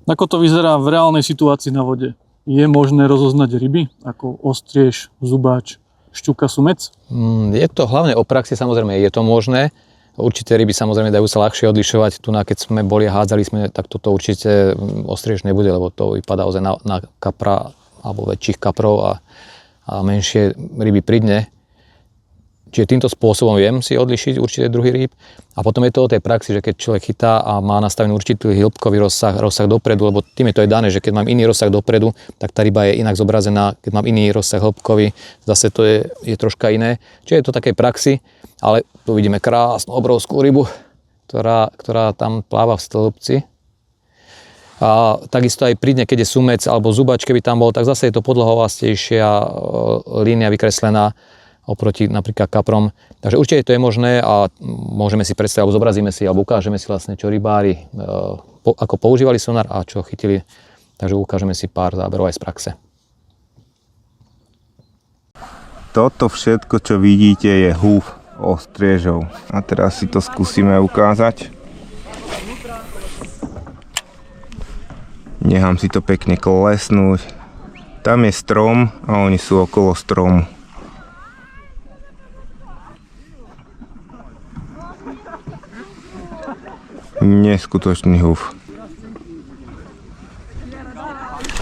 Ako to vyzerá v reálnej situácii na vode? Je možné rozoznať ryby, ako ostriež, zubáč, šťuka, sumec? Je to hlavne o praxi, samozrejme, je to možné. Určité ryby samozrejme dajú sa ľahšie odlišovať. Tu, keď sme boli a hádzali sme, tak toto určite ostriež nebude, lebo to vypadá ozaj na kapra alebo väčších kaprov a menšie ryby pri dne. Čiže týmto spôsobom viem si odlišiť určité druhy rýb. A potom je to o tej praxi, že keď človek chytá a má nastavený určitý hĺbkový rozsah dopredu, lebo tým je to aj dané, že keď mám iný rozsah dopredu, tak tá ryba je inak zobrazená, keď mám iný rozsah hĺbkový, zase to je troška iné. Čiže je to takej praxi, ale tu vidíme krásnu, obrovskú rybu, ktorá tam pláva v stĺpci. A takisto aj pri dne, keď je sumec alebo zubač, keby tam bol, tak zase je to podlhovastejšia línia vykreslená oproti napríklad kaprom. Takže určite to je možné a môžeme si predstaviť, alebo zobrazíme si, alebo ukážeme si vlastne, čo rybári ako používali sonar a čo chytili. Takže ukážeme si pár záberov aj z praxe. Toto všetko, čo vidíte, je húf ostriežov. A teraz si to skúsime ukázať. Nechám si to pekne klesnúť. Tam je strom a oni sú okolo stromu. Neskutočný húf.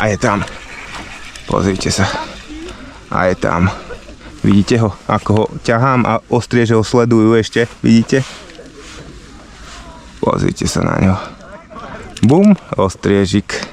A je tam. Pozrite sa. A je tam. Vidíte ho? Ako ho ťahám a ostrieže ho sledujú ešte. Vidíte? Pozrite sa na ňo. Bum, ostriežik.